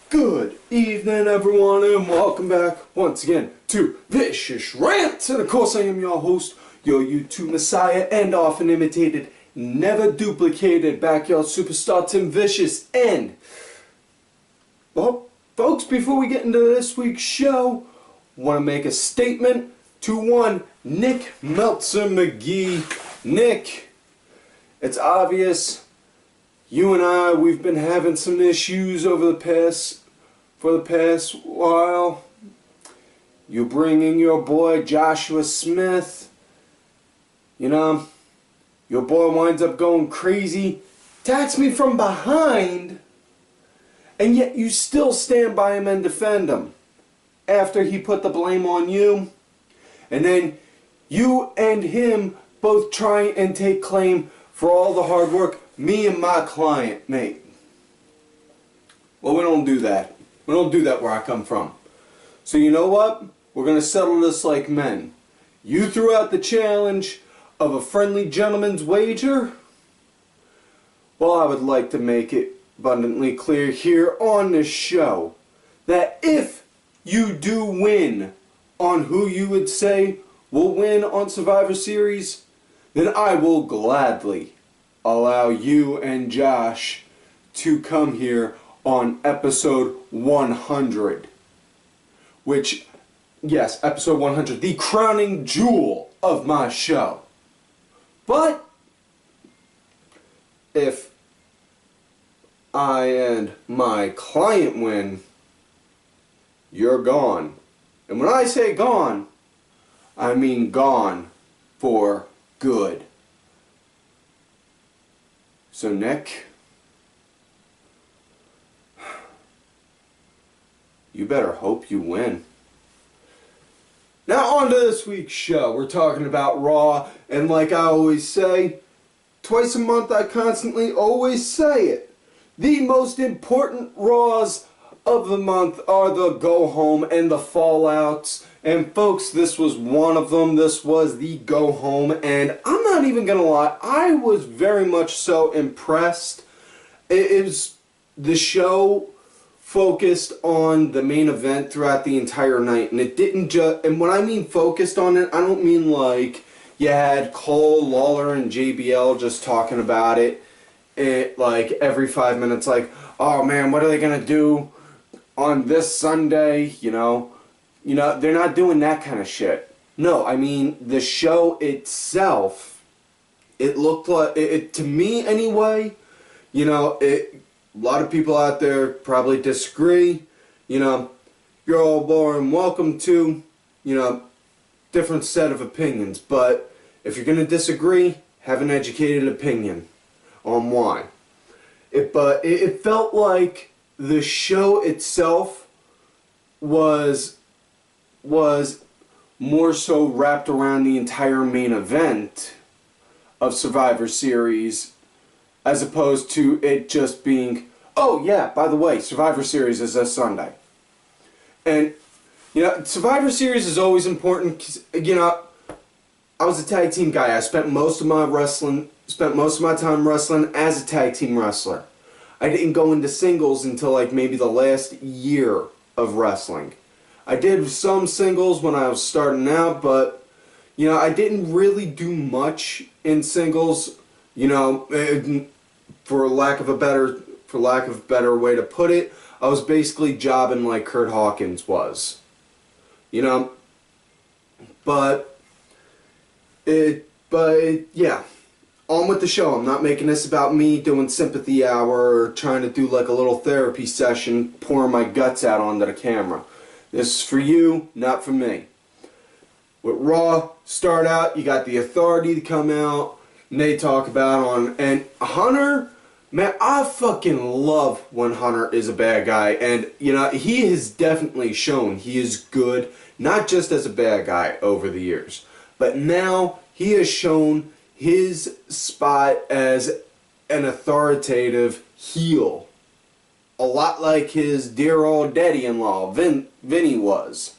Good evening, everyone, and welcome back once again to Vicious Rants. And of course, I am your host, your YouTube messiah, and often imitated, never duplicated backyard superstar Tim Vicious. And, well, folks, before we get into this week's show, want to make a statement to one Nick Meltzer McGee. Nick, it's obvious. You and I, we've been having some issues for the past while. You bring in your boy Joshua Smith. You know, your boy winds up going crazy, attacks me from behind, and yet you still stand by him and defend him. After he put the blame on you, and then you and him both try and take claim for all the hard work me and my client made. Well, we don't do that. We don't do that where I come from. So you know what? We're going to settle this like men. You threw out the challenge of a friendly gentleman's wager. Well, I would like to make it abundantly clear here on this show that if you do win on who you would say will win on Survivor Series, then I will gladly allow you and Josh to come here on episode 100. Which, yes, episode 100, the crowning jewel of my show. But if I and my client win, you're gone. And when I say gone, I mean gone for good. So Nick, you better hope you win. Now on to this week's show. We're talking about Raw, and like I always say, twice a month I constantly always say it. The most important Raws of the month are the go home and the fallouts. And folks, this was one of them. This was the go home, and I'm not even gonna lie, I was very much so impressed. It was the show focused on the main event throughout the entire night, and it didn't just, and when I mean focused on it, I don't mean like you had Cole, Lawler, and JBL just talking about it like every 5 minutes, like, oh man, what are they gonna do on this Sunday, you know, they're not doing that kind of shit. No, I mean, the show itself, it looked like, to me anyway, you know, a lot of people out there probably disagree, you know, you're all boring, welcome to, you know, different set of opinions, but if you're going to disagree, have an educated opinion on why. But it felt like the show itself was more so wrapped around the entire main event of Survivor Series, as opposed to it just being, oh yeah, by the way, Survivor Series is this Sunday. And, you know, Survivor Series is always important, 'cause, you know, I was a tag team guy. I spent most of my time wrestling as a tag team wrestler. I didn't go into singles until like maybe the last year of wrestling. I did some singles when I was starting out, but, you know, I didn't really do much in singles, you know, for lack of a better way to put it. I was basically jobbing like Kurt Hawkins was, you know, yeah, on with the show. I'm not making this about me doing sympathy hour or trying to do like a little therapy session, pouring my guts out onto the camera. This is for you, not for me. With Raw, start out, you got the Authority to come out, and they talk about and Hunter, man, I fucking love when Hunter is a bad guy, and, you know, he has definitely shown he is good, not just as a bad guy over the years, but now he has shown his spot as an authoritative heel. A lot like his dear old daddy-in-law, Vinny, was.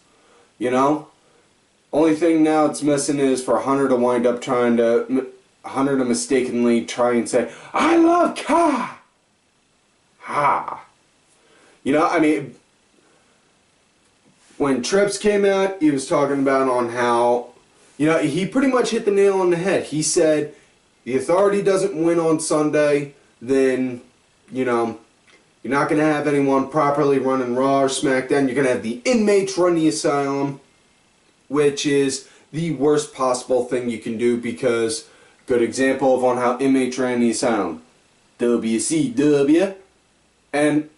You know? Only thing now it's missing is for Hunter to mistakenly try and say, I love Ka! Ha! You know, I mean, when Trips came out, he was talking about on how, you know, he pretty much hit the nail on the head. He said, the Authority doesn't win on Sunday, then, you know, you're not going to have anyone properly running Raw or SmackDown. You're going to have the inmates run the Asylum, which is the worst possible thing you can do because, good example of on how inmates ran the Asylum. WCW. And,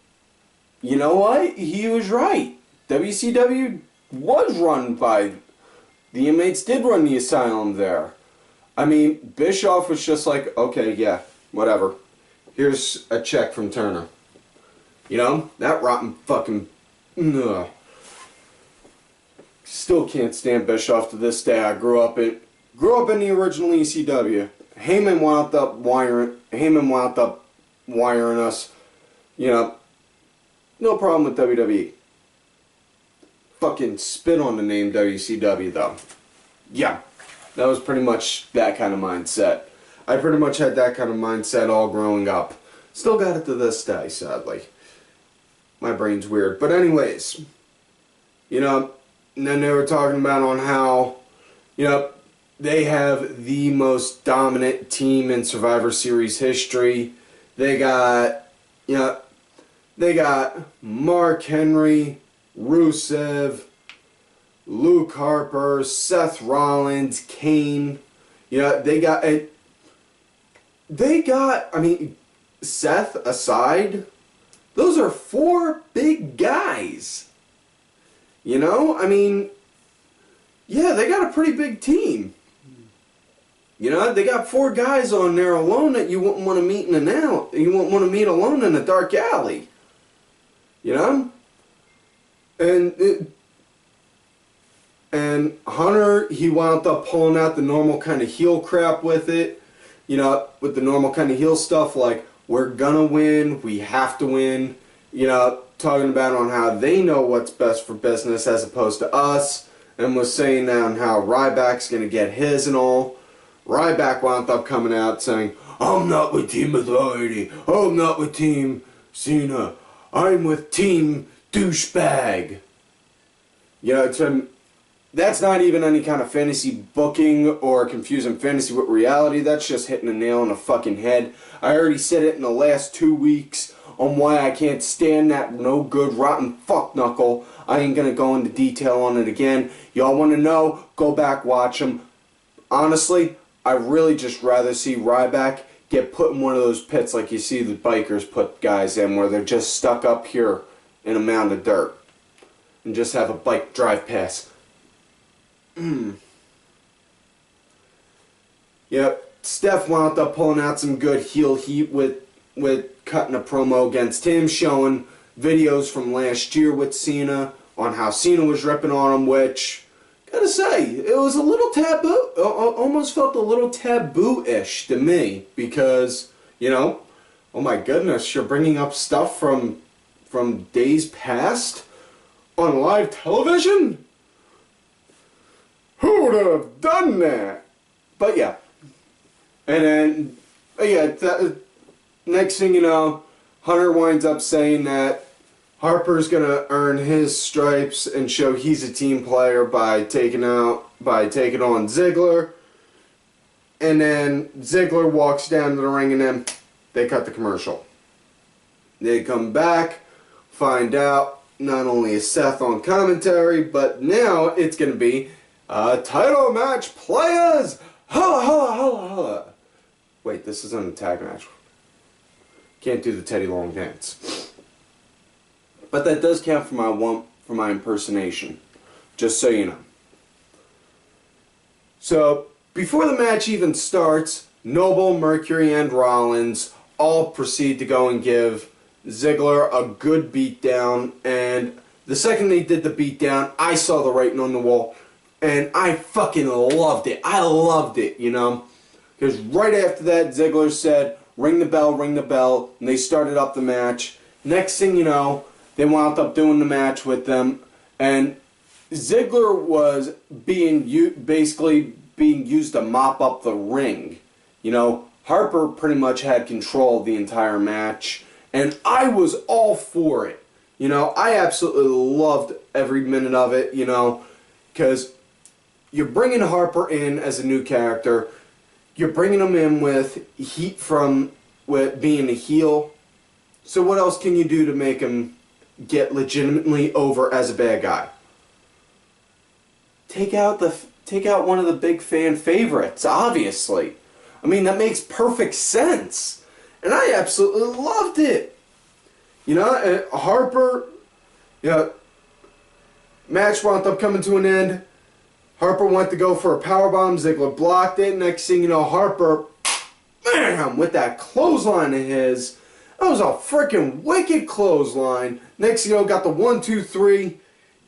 you know what? He was right. WCW was run by... The inmates did run the Asylum there. I mean, Bischoff was just like, okay, yeah, whatever. Here's a check from Turner. You know, that rotten fucking... Ugh. Still can't stand Bischoff to this day. I grew up in the original ECW. Heyman wound up wiring us. You know, no problem with WWE. Fucking spit on the name WCW though. Yeah, that was pretty much that kind of mindset. I pretty much had that kind of mindset all growing up. Still got it to this day, sadly. My brain's weird. But anyways, you know, and then they were talking about on how, you know, they have the most dominant team in Survivor Series history. They got, you know, they got Mark Henry, Rusev, Luke Harper, Seth Rollins, Kane. You know, they got, I mean, Seth aside, those are 4 big guys. You know, I mean, yeah, they got a pretty big team. You know, they got 4 guys on there alone that you wouldn't want to meet you wouldn't want to meet alone in a dark alley. You know? And Hunter, he wound up pulling out the normal kind of heel crap with it. You know, with the normal kind of heel stuff like, we're gonna win, we have to win. You know, talking about on how they know what's best for business as opposed to us. And was saying on how Ryback's gonna get his and all. Ryback wound up coming out saying, I'm not with Team Authority. I'm not with Team Cena. I'm with Team Douchebag. You know, that's not even any kind of fantasy booking or confusing fantasy with reality. That's just hitting a nail on the fucking head. I already said it in the last 2 weeks on why I can't stand that no good rotten fuck knuckle. I ain't gonna go into detail on it again. Y'all wanna know? Go back, watch them. Honestly, I really just rather see Ryback get put in one of those pits like you see the bikers put guys in, where they're just stuck up here in a mound of dirt and just have a bike drive past. Yep, Steph wound up pulling out some good heel heat with cutting a promo against him, showing videos from last year with Cena on how Cena was ripping on him, which, gotta say, it was a little taboo, almost felt a little taboo-ish to me, because, you know, oh my goodness, you're bringing up stuff from days past on live television? Who would have done that? But yeah. And then, yeah, next thing you know, Hunter winds up saying that Harper's gonna earn his stripes and show he's a team player by taking on Ziggler. And then Ziggler walks down to the ring and then they cut the commercial. They come back, find out not only is Seth on commentary, but now it's gonna be title match, players! Holla, holla, holla, holla. Wait, this isn't a tag match. Can't do the Teddy Long dance. But that does count for my impersonation. Just so you know. So, before the match even starts, Noble, Mercury, and Rollins all proceed to go and give Ziggler a good beatdown. And the second they did the beatdown, I saw the writing on the wall. And I fucking loved it. I loved it, you know. Because right after that, Ziggler said, ring the bell, and they started up the match. Next thing you know, they wound up doing the match with them, and Ziggler was basically being used to mop up the ring. You know, Harper pretty much had control of the entire match, and I was all for it. You know, I absolutely loved every minute of it, you know, because you're bringing Harper in as a new character. You're bringing him in with heat from with being a heel. So what else can you do to make him get legitimately over as a bad guy? Take out one of the big fan favorites, obviously. I mean, that makes perfect sense. And I absolutely loved it. You know, Harper, match wound up coming to an end. Harper went to go for a powerbomb. Ziggler blocked it. Next thing you know, Harper, bam, with that clothesline of his. That was a freaking wicked clothesline. Next thing you know, got the 1, 2, 3.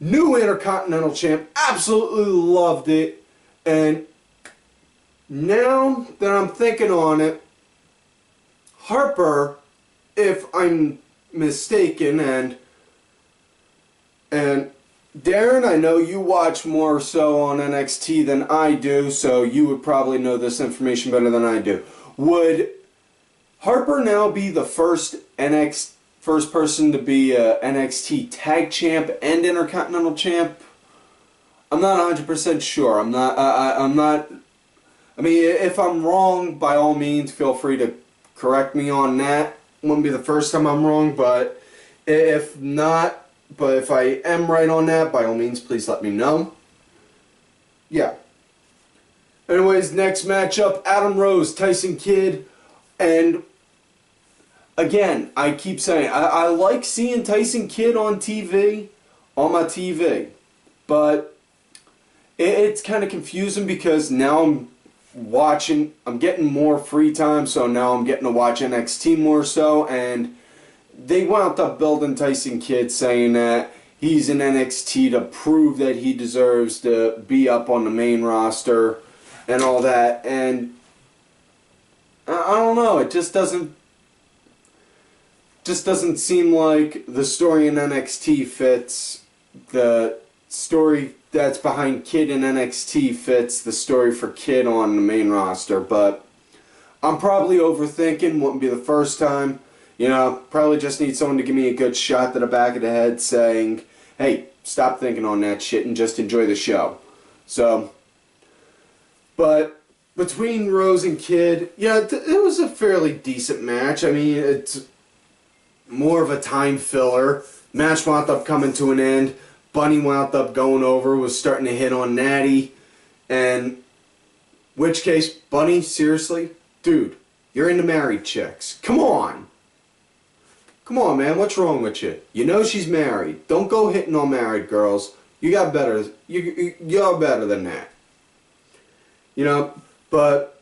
New Intercontinental Champ. Absolutely loved it. And now that I'm thinking on it, Harper, if I'm mistaken, and Darren, I know you watch more so on NXT than I do, so you would probably know this information better than I do. Would Harper now be the first person to be a NXT Tag Champ and Intercontinental Champ? I'm not 100% sure. I'm not. I mean, if I'm wrong, by all means, feel free to correct me on that. Wouldn't be the first time I'm wrong, but if not. But if I am right on that, by all means, please let me know. Yeah. Anyways, next matchup, Adam Rose, Tyson Kidd. And again, I keep saying, I like seeing Tyson Kidd on TV, on my TV. But it's kind of confusing because now I'm getting more free time, so now I'm getting to watch NXT more so, and they wound up building Tyson Kidd, saying that he's in NXT to prove that he deserves to be up on the main roster and all that. And I don't know, it just doesn't seem like the story in NXT fits. The story that's behind Kidd in NXT fits the story for Kidd on the main roster. But I'm probably overthinking, wouldn't be the first time. You know, probably just need someone to give me a good shot to the back of the head saying, hey, stop thinking on that shit and just enjoy the show. So, but between Rose and Kidd, yeah, it was a fairly decent match. I mean, it's more of a time filler. Match wound up coming to an end. Bunny wound up going over, was starting to hit on Natty. And, which case, Bunny, seriously? Dude, you're into married chicks. Come on. Come on, man, what's wrong with you? You know she's married. Don't go hitting on married girls. You got better. You're better than that. You know, but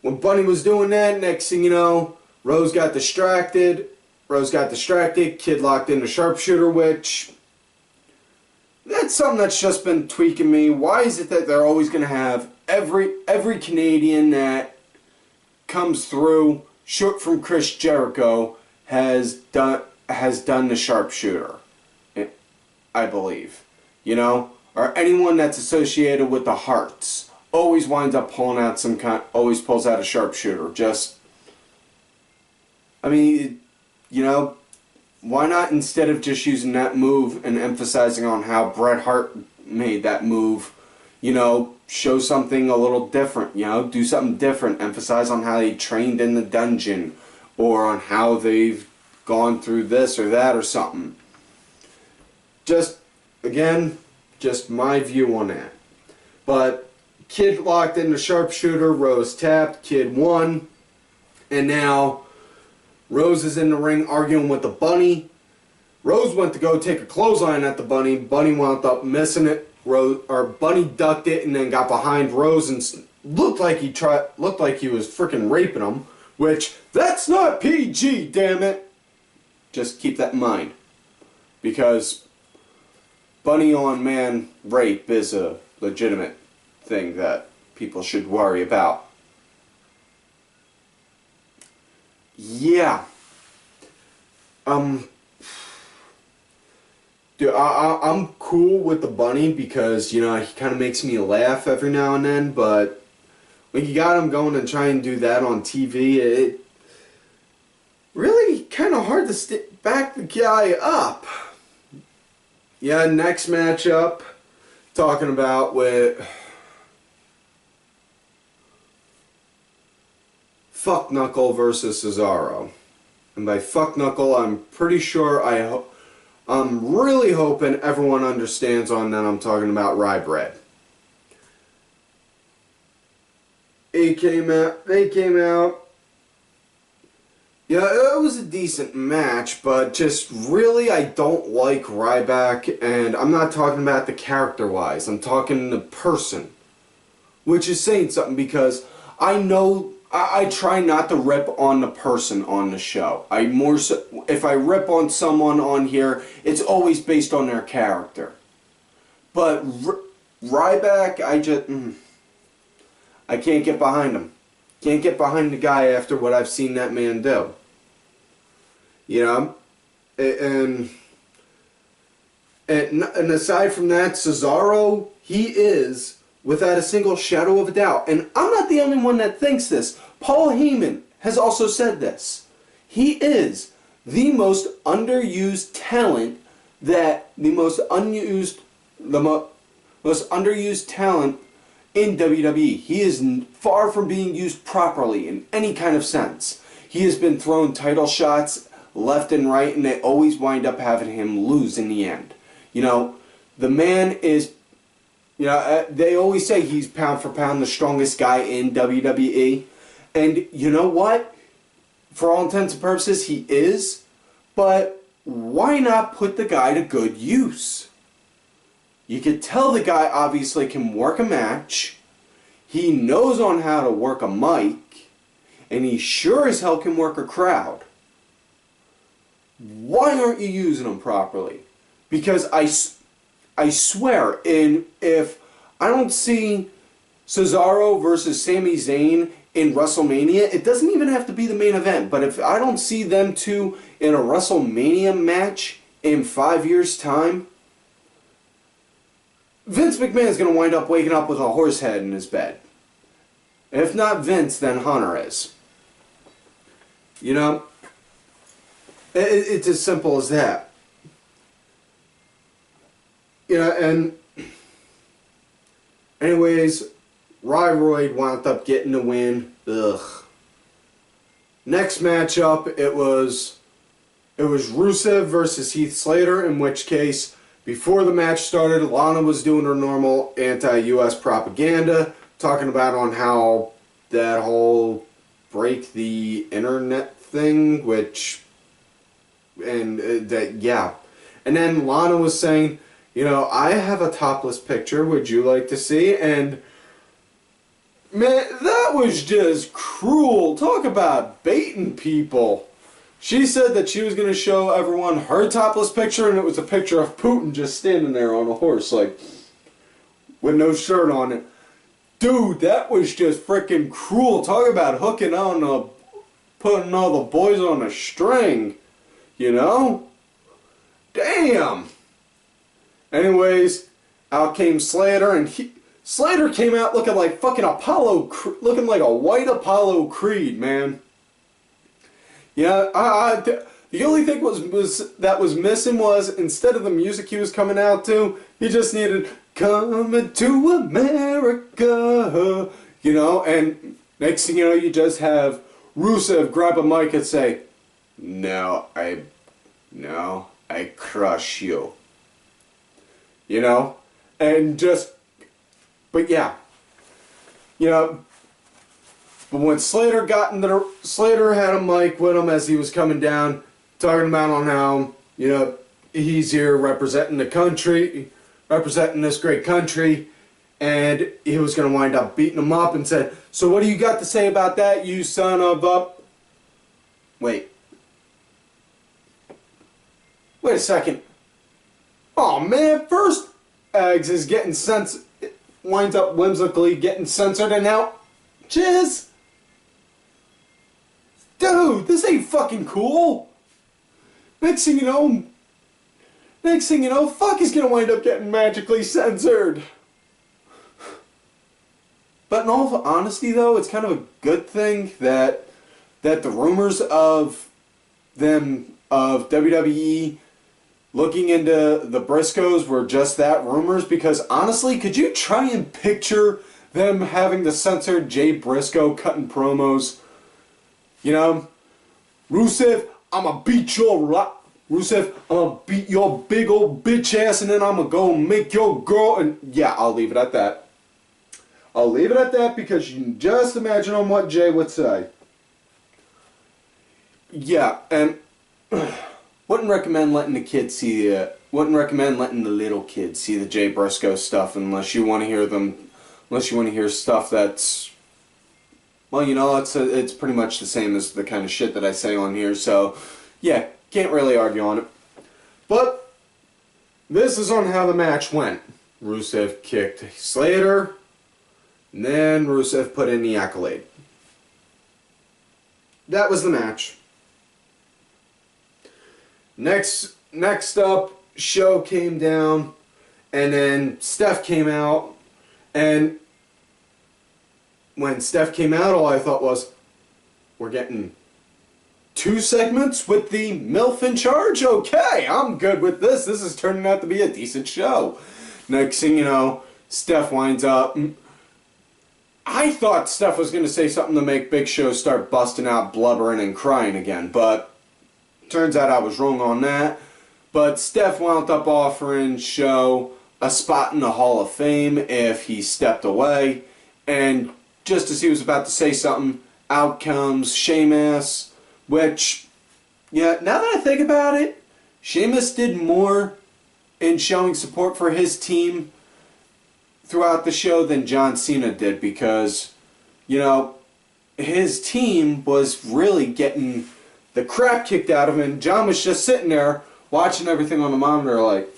when Bunny was doing that, next thing you know, Rose got distracted. Kidd locked in the sharpshooter, which that's something that's just been tweaking me. Why is it that they're always going to have every Canadian that comes through, short from Chris Jericho, has done the sharpshooter, I believe, you know, or anyone that's associated with the Hearts always winds up pulling out always pulls out a sharpshooter. Just, I mean, you know, why not, instead of just using that move and emphasizing on how Bret Hart made that move, you know, show something a little different, you know, do something different, emphasize on how he trained in the dungeon, or on how they've gone through this or that or something. Just, again, just my view on that. But Kidd locked in the sharpshooter, Rose tapped, Kidd won, and now Rose is in the ring arguing with the Bunny. Rose went to go take a clothesline at the Bunny. Bunny wound up missing it. Bunny ducked it and then got behind Rose and looked like he was freaking raping him. Which, that's not PG, damn it! Just keep that in mind. Because bunny on man rape is a legitimate thing that people should worry about. Yeah. Dude, I'm cool with the Bunny because, you know, he kind of makes me laugh every now and then, but when you got him going and trying to do that on TV, it really kind of hard to back the guy up. Yeah, next matchup, talking about with Fuck Knuckle versus Cesaro. And by Fuck Knuckle, I'm pretty sure I'm really hoping everyone understands on that I'm talking about Rye Bread. They came out. Yeah, it was a decent match, but just really I don't like Ryback, and I'm not talking about the character-wise, I'm talking the person. Which is saying something, because I know I try not to rip on the person on the show. If I rip on someone on here, it's always based on their character. But Ryback, I can't get behind him. Can't get behind the guy after what I've seen that man do. You know? And aside from that, Cesaro, he is, without a single shadow of a doubt, and I'm not the only one that thinks this. Paul Heyman has also said this. He is the most underused talent most underused talent in WWE. He is far from being used properly in any kind of sense. He has been thrown title shots left and right, and they always wind up having him lose in the end. You know, the man is, you know, they always say he's pound for pound the strongest guy in WWE. And you know what? For all intents and purposes, he is. But why not put the guy to good use? You could tell the guy obviously can work a match. He knows on how to work a mic. And he sure as hell can work a crowd. Why aren't you using him properly? Because I swear, if I don't see Cesaro versus Sami Zayn in WrestleMania, it doesn't even have to be the main event, but if I don't see them two in a WrestleMania match in 5 years' time, Vince McMahon is going to wind up waking up with a horse head in his bed. If not Vince, then Hunter is. You know? It's as simple as that. You know, and anyways, Ryroyd wound up getting the win. Ugh. Next matchup, it was Rusev versus Heath Slater, in which case, before the match started, Lana was doing her normal anti-US propaganda, talking about on how that whole break the internet thing, and then Lana was saying, you know, I have a topless picture, would you like to see? And man, that was just cruel. Talk about baiting people. She said that she was going to show everyone her topless picture, and it was a picture of Putin just standing there on a horse, like, with no shirt on it. Dude, that was just freaking cruel. Talk about putting all the boys on a string. You know? Damn! Anyways, out came Slater, and Slater came out looking like fucking looking like a white Apollo Creed, man. Yeah, the only thing that was missing was, instead of the music he was coming out to, he just needed "Coming to America," you know, and next thing you know, you just have Rusev grab a mic and say, No, I crush you. You know? And just, but yeah. You know, but when Slater Slater had a mic with him as he was coming down, talking about on how, you know, he's here representing the country, representing this great country, and he was going to wind up beating him up, and said, so what do you got to say about that, you son of a... Wait a second. Oh man, first Eggs is getting winds up whimsically getting censored, and now Chiz. Dude, this ain't fucking cool. Next thing you know, Fuck is gonna wind up getting magically censored. But in all honesty though, it's kind of a good thing that the rumors of them of WWE looking into the Briscoes were just that, rumors, because honestly, could you try and picture them having the censored Jay Briscoe cutting promos? You know, Rusev, I'ma beat your Rusev, I'ma beat your big old bitch ass, and then I'ma go make your girl, and yeah, I'll leave it at that. I'll leave it at that because you can just imagine on what Jay would say. Yeah, and wouldn't recommend letting the kids see wouldn't recommend letting the little kids see the Jay Briscoe stuff unless you want to hear stuff that's, well, you know, it's pretty much the same as the kind of shit that I say on here, so yeah, can't really argue on it. But this is on how the match went. Rusev kicked Slater, and then Rusev put in the accolade. That was the match. Next up, Show came down, and then Steph came out, and when Steph came out, all I thought was, we're getting 2 segments with the MILF in charge? Okay, I'm good with this. This is turning out to be a decent show. Next thing you know, Steph winds up. I thought Steph was going to say something to make Big Show start busting out blubbering and crying again, but turns out I was wrong on that. But Steph wound up offering Show a spot in the Hall of Fame if he stepped away. And just as he was about to say something, out comes Sheamus, which, yeah, now that I think about it, Sheamus did more in showing support for his team throughout the show than John Cena did, because, you know, his team was really getting the crap kicked out of him, and John was just sitting there watching everything on the monitor like,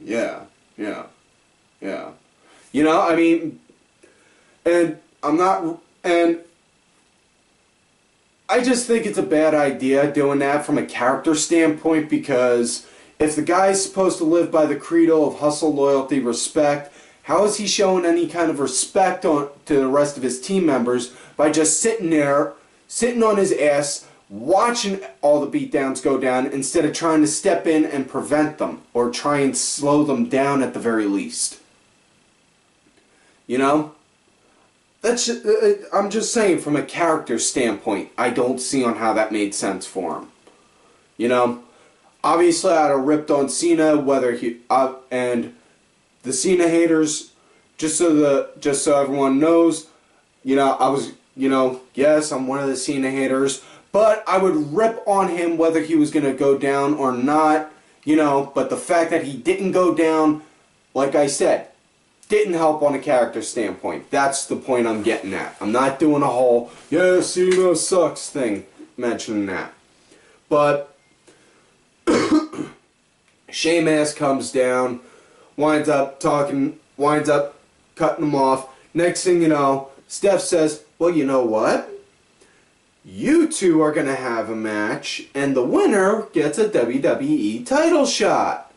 yeah. You know, I mean, and I just think it's a bad idea doing that from a character standpoint, because if the guy's supposed to live by the credo of hustle, loyalty, respect, how is he showing any kind of respect to the rest of his team members by just sitting on his ass, watching all the beatdowns go down instead of trying to step in and prevent them or try and slow them down at the very least? You know? I'm just saying, from a character standpoint, I don't see on how that made sense for him. You know? Obviously, I'd have ripped on Cena, and the Cena haters, just so everyone knows, you know, yes, I'm one of the Cena haters, but I would rip on him whether he was going to go down or not, you know, but the fact that he didn't go down, like I said, didn't help on a character standpoint. That's the point I'm getting at. I'm not doing a whole, yeah, Cena sucks thing, mentioning that. But Sheamus comes down, winds up cutting him off. Next thing you know, Steph says, well, you know what? You two are going to have a match, and the winner gets a WWE title shot.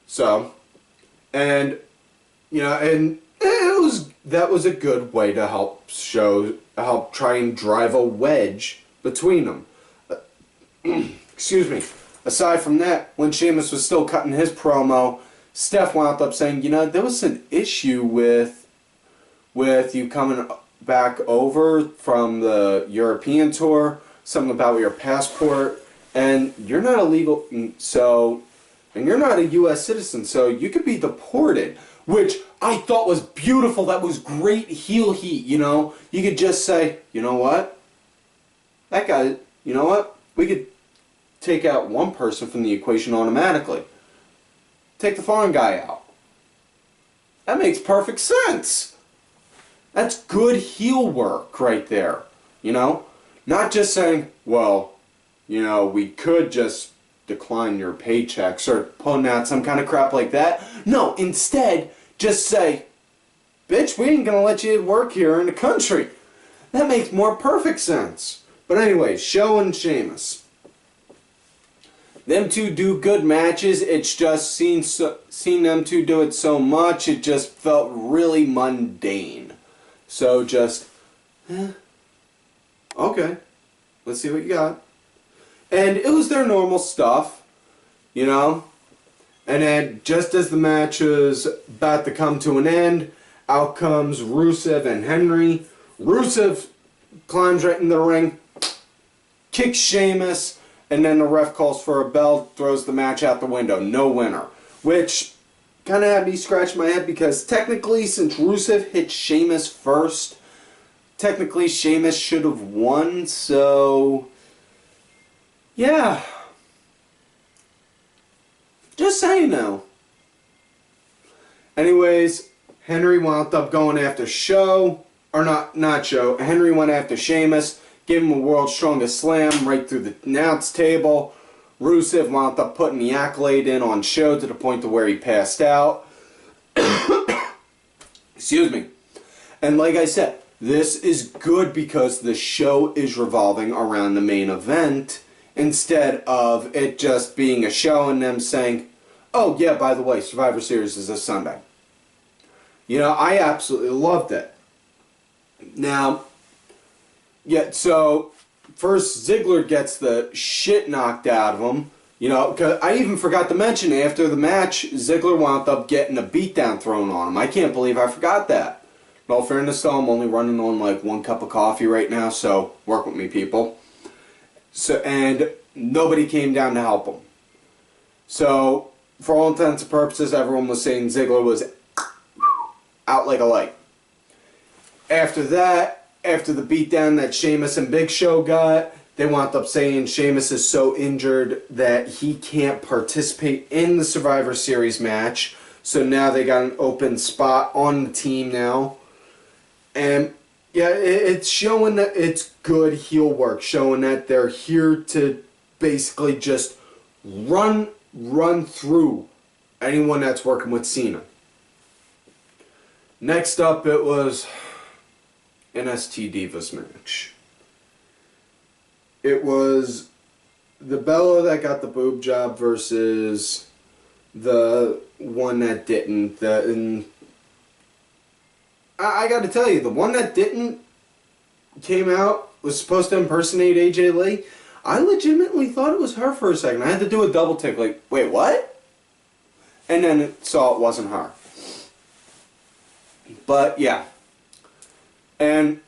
So, and, you know, and that was a good way to help try and drive a wedge between them. Excuse me. Aside from that, when Sheamus was still cutting his promo, Steph wound up saying, you know, there was an issue with you coming back over from the European tour, something about your passport, and you're not you're not a U.S. citizen, so you could be deported, which I thought was beautiful. That was great heel heat, you know. You could just say, you know what? That guy, you know what? We could take out one person from the equation automatically. Take the foreign guy out. That makes perfect sense. That's good heel work right there, you know? Not just saying, well, you know, we could just decline your paychecks or putting out some kind of crap like that. No, instead, just say, bitch, we ain't gonna let you work here in the country. That makes more perfect sense. But anyway, Show and Sheamus. Them two do good matches. It's just seen them two do it so much, it just felt really mundane. So just, okay. okay, let's see what you got. And it was their normal stuff, you know. And then, just as the match was about to come to an end, out comes Rusev and Henry. Rusev climbs right in the ring, kicks Sheamus, and then the ref calls for a bell, throws the match out the window. No winner. Which kind of had me scratch my head because technically, since Rusev hit Sheamus first, technically Sheamus should have won, so yeah. Just so you know. Anyways, Henry wound up going after Henry went after Sheamus, gave him a World's Strongest Slam right through the announce table. Rusev wound up putting the accolade in on show to the point to where he passed out. Excuse me. And like I said, this is good because the show is revolving around the main event instead of it just being a show and them saying, oh yeah, by the way, Survivor Series is this Sunday. You know, I absolutely loved it. Now, yeah, so first Ziggler gets the shit knocked out of him. You know, cause I even forgot to mention after the match, Ziggler wound up getting a beatdown thrown on him. I can't believe I forgot that. In all fairness though, I'm only running on like 1 cup of coffee right now, so work with me, people. So, and nobody came down to help him. So, for all intents and purposes, everyone was saying Ziggler was out like a light. After that, after the beatdown that Sheamus and Big Show got, they wound up saying Sheamus is so injured that he can't participate in the Survivor Series match. So now they got an open spot on the team now. And yeah, it's showing that it's good heel work, showing that they're here to basically just run through anyone that's working with Cena. Next up, it was NXT Divas match. It was the Bella that got the boob job versus the one that didn't. I got to tell you, the one that didn't came out, was supposed to impersonate AJ Lee. I legitimately thought it was her for a second. I had to do a double take, like, wait, what? And then saw it wasn't her. But yeah. And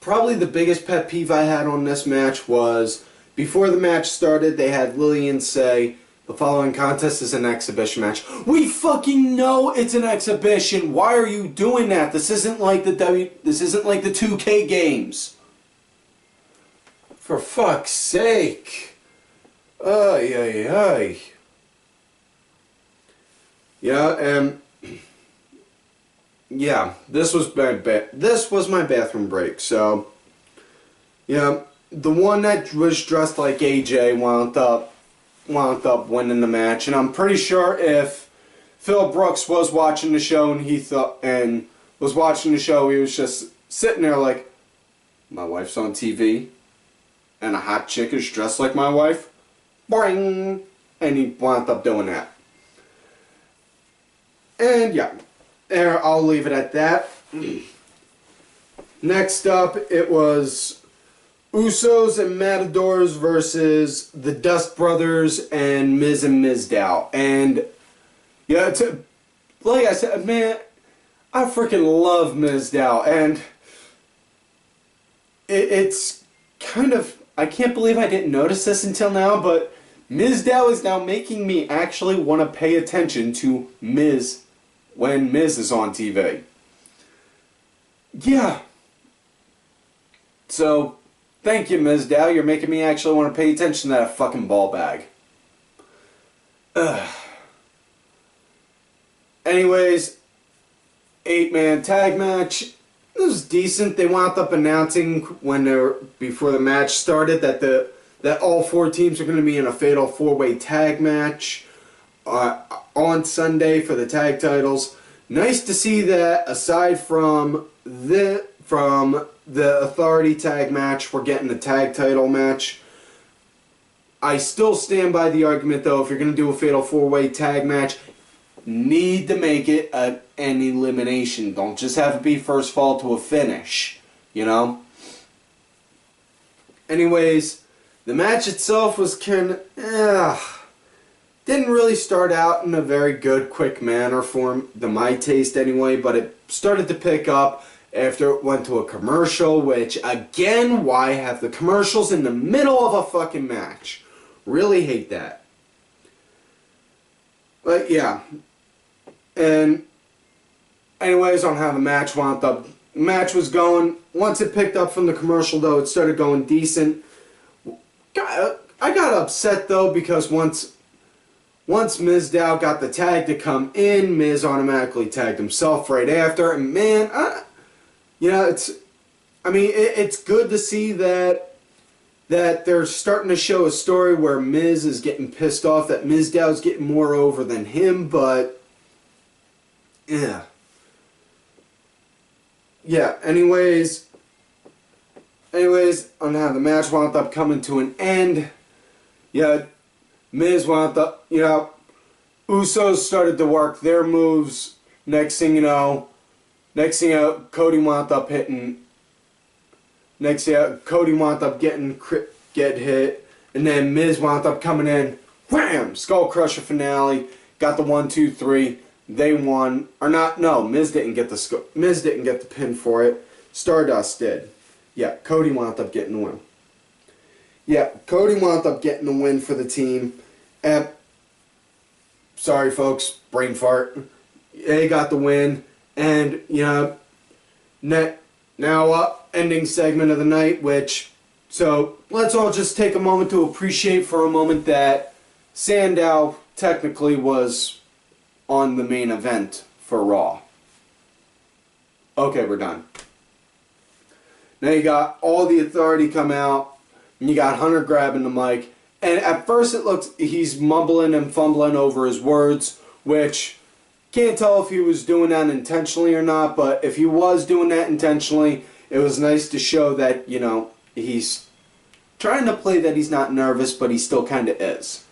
probably the biggest pet peeve I had on this match was before the match started, they had Lillian say, the following contest is an exhibition match. We fucking know it's an exhibition. Why are you doing that? This isn't like the 2K games. For fuck's sake. Ay, ay, ay. Yeah, and yeah, this was my bathroom break. So, yeah, the one that was dressed like AJ wound up winning the match, and I'm pretty sure if Phil Brooks was watching the show and he was just sitting there like, my wife's on TV, and a hot chick is dressed like my wife, boing, and he wound up doing that. And yeah, there, I'll leave it at that. Next up, it was Usos and Matadors versus the Dust Brothers and Miz and Mizdow. And yeah, like I said, man, I freaking love Mizdow, and it's kind of, I can't believe I didn't notice this until now, but Mizdow is now making me actually want to pay attention to Miz when Miz is on TV. Yeah. So, thank you, Mizdow. You're making me actually want to pay attention to that fucking ball bag. Ugh. Anyways, 8-man tag match. It was decent. They wound up announcing before the match started that all 4 teams are going to be in a fatal 4-way tag match on Sunday for the tag titles. Nice to see that aside from the Authority tag match, we're getting a tag title match. I still stand by the argument, though, if you're going to do a fatal 4-way tag match, need to make it an elimination. Don't just have it be first fall to a finish, you know? anyways, the match itself was kind of, didn't really start out in a very good, quick manner for my taste anyway, but it started to pick up after it went to a commercial, which, again, why have the commercials in the middle of a fucking match? Really hate that. But, yeah. And, anyways, on how the match wound up. The match was going, once it picked up from the commercial, though, it started going decent. I got upset, though, because once Mizdow got the tag to come in, Miz automatically tagged himself right after, and man, it's good to see that they're starting to show a story where Miz is getting pissed off that Mizdow's getting more over than him, but yeah. Yeah, anyways, on how the match wound up coming to an end, yeah, Miz wound up, Usos started to work their moves. Next thing you know, Cody wound up hitting. Next thing you know, Cody wound up get hit, and then Miz wound up coming in, wham! Skull Crusher finale. Got the 1, 2, 3. They won, or not? No, Miz didn't get the pin for it. Stardust did. Yeah, Cody wound up getting the win. Yeah, Cody wound up getting the win for the team. Sorry, folks, brain fart. They got the win, and now ending segment of the night. So let's all just take a moment to appreciate for a moment that Sandow technically was on the main event for Raw. Okay, we're done. Now you got all the Authority come out, and you got Hunter grabbing the mic, and at first it looks he's mumbling and fumbling over his words, which can't tell if he was doing that intentionally or not, but if he was doing that intentionally, it was nice to show that, he's trying to play that he's not nervous, but he still kind of is.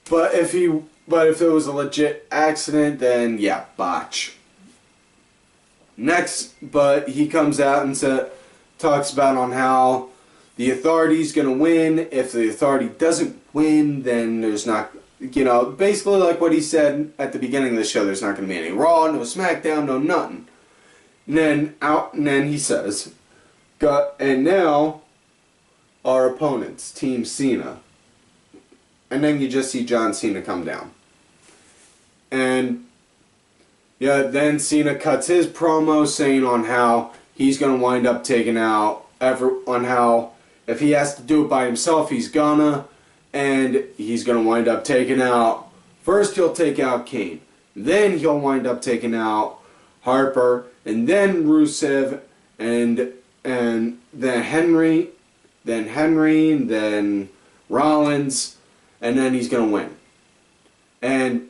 But if it was a legit accident, then yeah, botch. Next, but he comes out and talks about on how the Authority's gonna win. If the Authority doesn't win, then there's not, basically like what he said at the beginning of the show. There's not gonna be any Raw, no SmackDown, no nothing. And then he says, and now our opponents, Team Cena. And then you just see John Cena come down. And yeah, then Cena cuts his promo saying on how he's going to wind up taking out, on how if he has to do it by himself, he's gonna. And he's going to wind up taking out, first he'll take out Kane. Then he'll wind up taking out Harper. And then Rusev. And then Henry. And then Rollins. And then he's going to win. And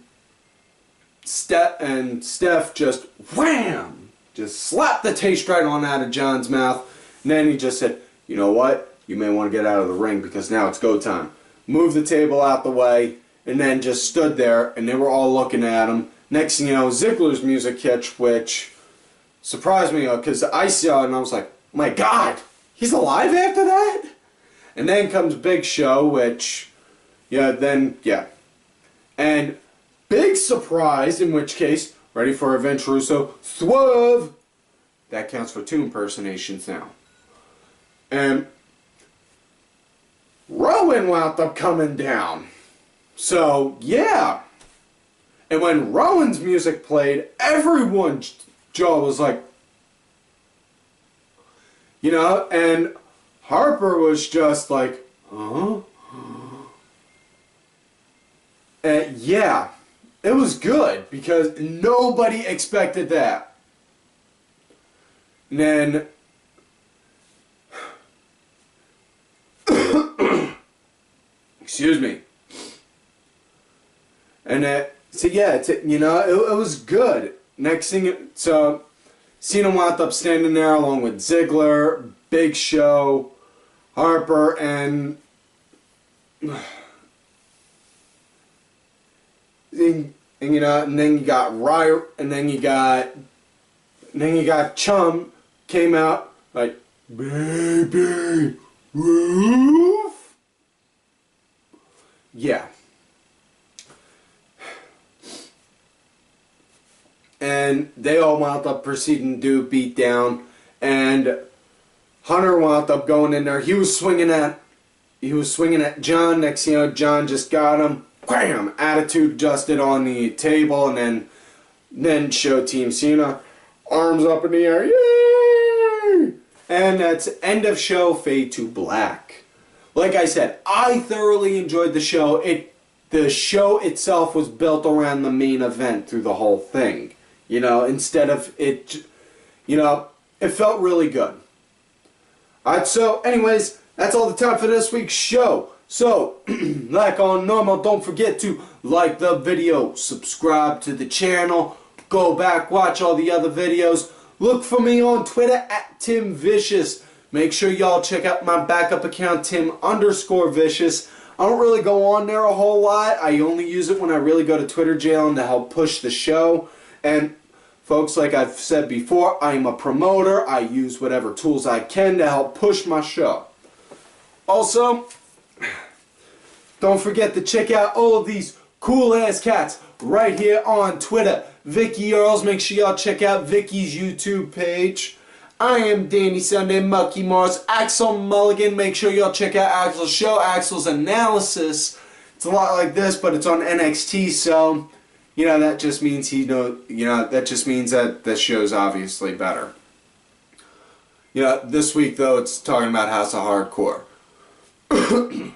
Steph just wham! Just slapped the taste right on out of John's mouth. And then he just said, you know what? You may want to get out of the ring because now it's go time. Moved the table out the way. And then just stood there. And they were all looking at him. Next thing you know, Ziggler's music hit, which surprised me because I saw it and I was like, my God! He's alive after that? And then comes Big Show, which... And big surprise, in which case, ready for a Vince Russo, swerve! That counts for 2 impersonations now. And Rowan wound up coming down. So, yeah. And when Rowan's music played, everyone's jaw was like, and Harper was just like, huh? Yeah, it was good because nobody expected that. And then, excuse me. And so yeah, it was good. Next thing, so Cena wound up standing there along with Ziggler, Big Show, Harper, and then you got Chum came out like, Baby Ruth? Yeah. And they all wound up proceeding to do a beat down, and Hunter wound up going in there. He was swinging at John. Next thing you know, John just got him. Wham! Attitude adjusted on the table, and then show Team Cena, arms up in the air, yay! And that's end of show. Fade to black. Like I said, I thoroughly enjoyed the show. The show itself was built around the main event through the whole thing. You know, instead of it, you know, it felt really good. Alright, so anyways, that's all the time for this week's show. So, like on normal, don't forget to like the video, subscribe to the channel, go back, watch all the other videos. Look for me on Twitter at TimVicious. Make sure y'all check out my backup account, Tim_Vicious. I don't really go on there a whole lot. I only use it when I really go to Twitter jail and to help push the show. And folks, like I've said before, I am a promoter. I use whatever tools I can to help push my show. Also, don't forget to check out all of these cool ass cats right here on Twitter. Vicky Earls, make sure y'all check out Vicky's YouTube page. I am Danny Sunday, Mucky Mars, Axel Mulligan. Make sure y'all check out Axel's show, Axel's Analysis. It's a lot like this, but it's on NXT, so you know that just means that just means that the show's obviously better. You know, this week though, it's talking about House of Hardcore.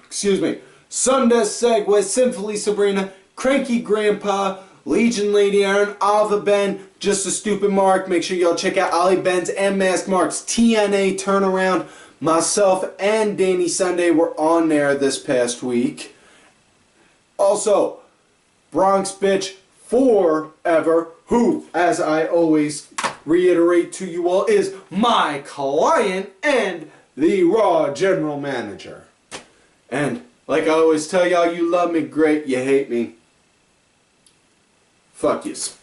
Excuse me. Sunday Segway, Sinfully Sabrina, Cranky Grandpa, Legion Lady Aaron, Alva Ben, Just a Stupid Mark. Make sure y'all check out Ollie Ben's and Mask Mark's TNA Turnaround. Myself and Danny Sunday were on there this past week. Also, Bronx Bitch Forever, who, as I always reiterate to you all, is my client and the Raw General Manager. And like I always tell y'all, you love me, great, you hate me. Fuck yous.